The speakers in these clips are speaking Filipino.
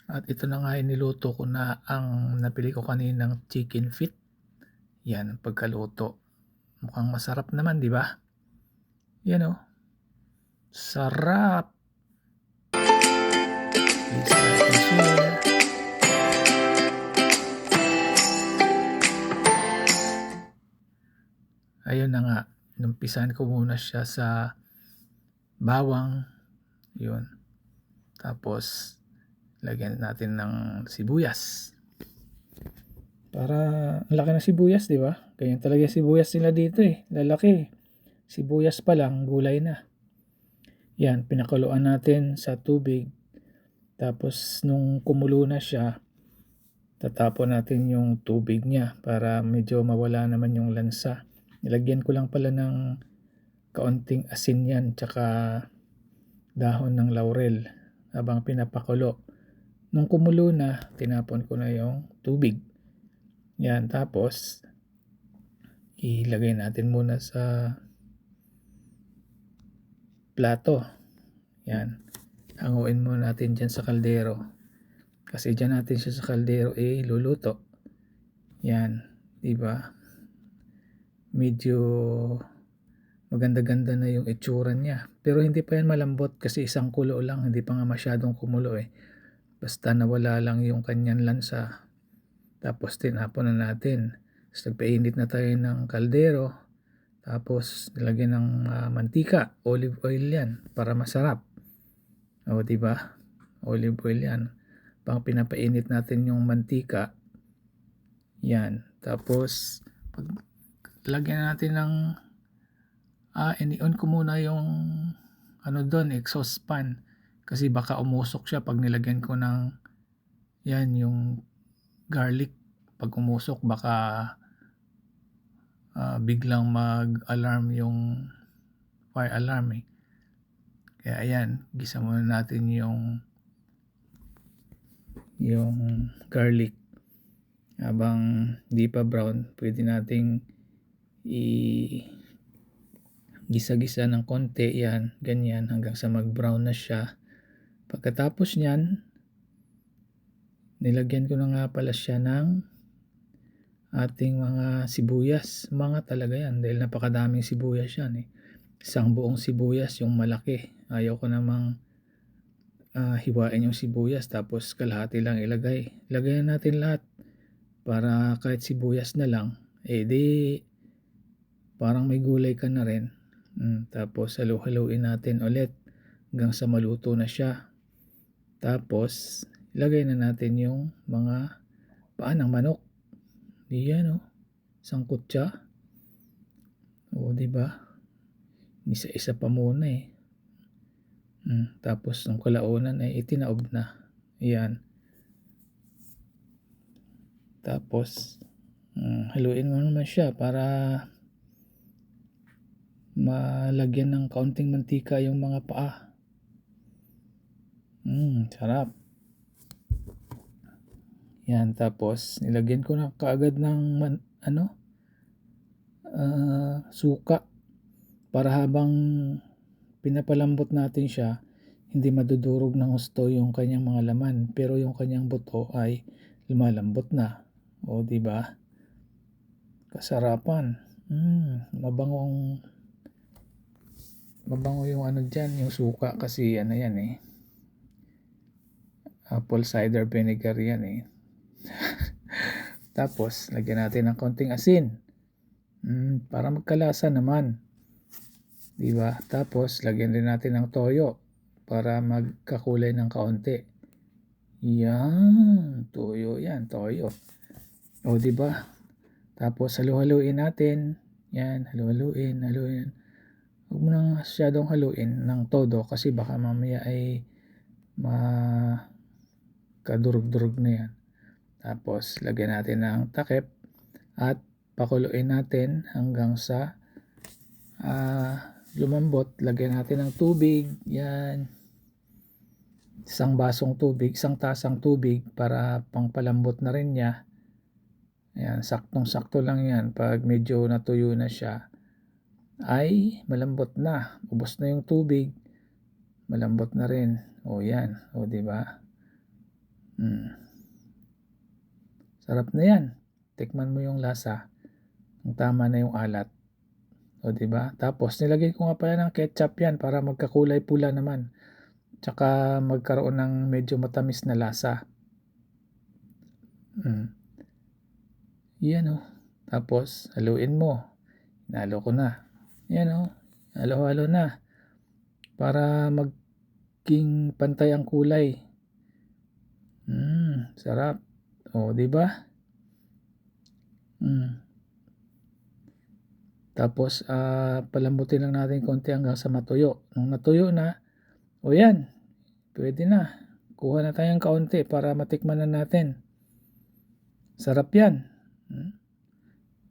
At ito na nga niluto ko na ang napili ko kaninang chicken feet. Yan ang pagkaluto. Mukhang masarap naman, di ba? Yan oh. Sarap! Please like and share. Ayun na nga. Numpisan ko muna siya sa bawang. Yun. Tapos, lagyan natin ng sibuyas. Para ang laki ng sibuyas, di ba? Ganyan talaga yung sibuyas nila dito eh. Lalaki. Sibuyas pa lang, gulay na. Yan, pinakuluan natin sa tubig. Tapos nung kumulo na siya, tatapon natin yung tubig niya para medyo mawala naman yung lansa. Nilagyan ko lang pala ng kaunting asin yan, tsaka dahon ng laurel habang pinapakulo. Nung kumulo na, tinapon ko na yung tubig. Yan, tapos ilagay natin muna sa plato. Yan, hanguin muna natin dyan sa kaldero. Kasi dyan natin siya sa kaldero luluto. Yan, di ba? Medyo maganda-ganda na yung itsura niya. Pero hindi pa yan malambot kasi isang kulo lang, hindi pa nga masyadong kumulo eh. Basta nawala lang yung kanyang lansa. Tapos tinapon na natin. Tapos nagpainit na tayo ng kaldero. Tapos nilagyan ng mantika, olive oil yan para masarap. O di ba? Olive oil yan. Pang pinapainit natin yung mantika. Yan. Tapos lagyan natin ng ini-on ko muna yung doon, exhaust fan. Kasi baka umusok siya pag nilagyan ko ng yan, yung garlic. Pag umusok, baka biglang mag-alarm yung fire alarm eh. Kaya ayan, gisa muna natin yung garlic. Habang di pa brown, pwede nating gisa-gisa ng konti yan, ganyan hanggang sa mag-brown na siya. Pagkatapos niyan, nilagyan ko na nga pala siya ng ating mga sibuyas. Mga talaga yan dahil napakadaming sibuyas yan eh. Isang buong sibuyas yung malaki. Ayaw ko namang hiwain yung sibuyas tapos kalahati lang ilagay. Lagayan natin lahat para kahit sibuyas na lang di parang may gulay ka na rin. Tapos halu-haluin natin ulit hanggang sa maluto na siya. Tapos ilagay na natin yung mga paa ng manok. Diyan sangkot siya. O di ba? Isa-isa pa muna eh. Tapos nung kalaunan ay itinaob na. Ayan. Tapos haluin mo naman siya para malagyan ng kaunting mantika yung mga paa. Sarap. Yan, tapos nilagyan ko na kaagad ng suka para habang pinapalambot natin siya, hindi madudurog ng husto yung kanyang mga laman, pero yung kanyang buto ay lumalambot na. O di ba? Kasarapan. Mabango yung diyan, yung suka kasi yan eh. Apple cider vinegar yan eh. Tapos lagyan natin ng konting asin. Para magkalasa naman. Diba? Tapos lagyan din natin ng toyo para magkakulay ng kaunti. Yan, toyo yan, toyo. O diba? Tapos halu-haluin natin. Yan, halu-haluin. Huwag mo nang masyadong haluin ng todo kasi baka mamaya ay kadurog-durog na yan. Tapos lagyan natin ng takip at pakuluin natin hanggang sa lumambot. Lagyan natin ng tubig. Yan. Isang tasang tubig para pangpalambot na rin niya. Yan, saktong-sakto lang yan. Pag medyo natuyo na siya, ay malambot na. Ubos na yung tubig. Malambot na rin. O yan. O diba? Sarap na yan. Tikman mo yung lasa. Ang tama na yung alat. O, diba? Tapos, nilagay ko nga pala ng ketchup yan para magkakulay pula naman. Tsaka magkaroon ng medyo matamis na lasa. Yan o. Tapos, haluin mo. Nalo ko na. Yan o. Halo-halo na. Para maging pantay ang kulay. Sarap. O, diba? Tapos, palambutin lang natin konti hanggang sa matuyo. Nung natuyo na, o yan, pwede na. Kuha na tayong kaunti para matikman na natin. Sarap yan.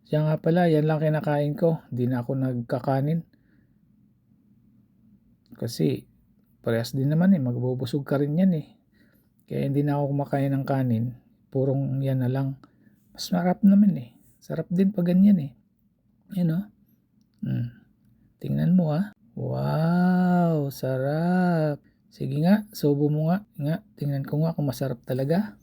Siya nga pala, yan lang kinakain ko. Hindi na ako nagkakanin. Kasi, parehas din naman magbubusog ka rin yan Kaya hindi na ako kumakain ng kanin. Purong yan na lang. Mas marap naman Sarap din pag ganyan Yan o. Tingnan mo Wow, sarap. Sige nga, subo mo nga. Tingnan ko nga kung masarap talaga.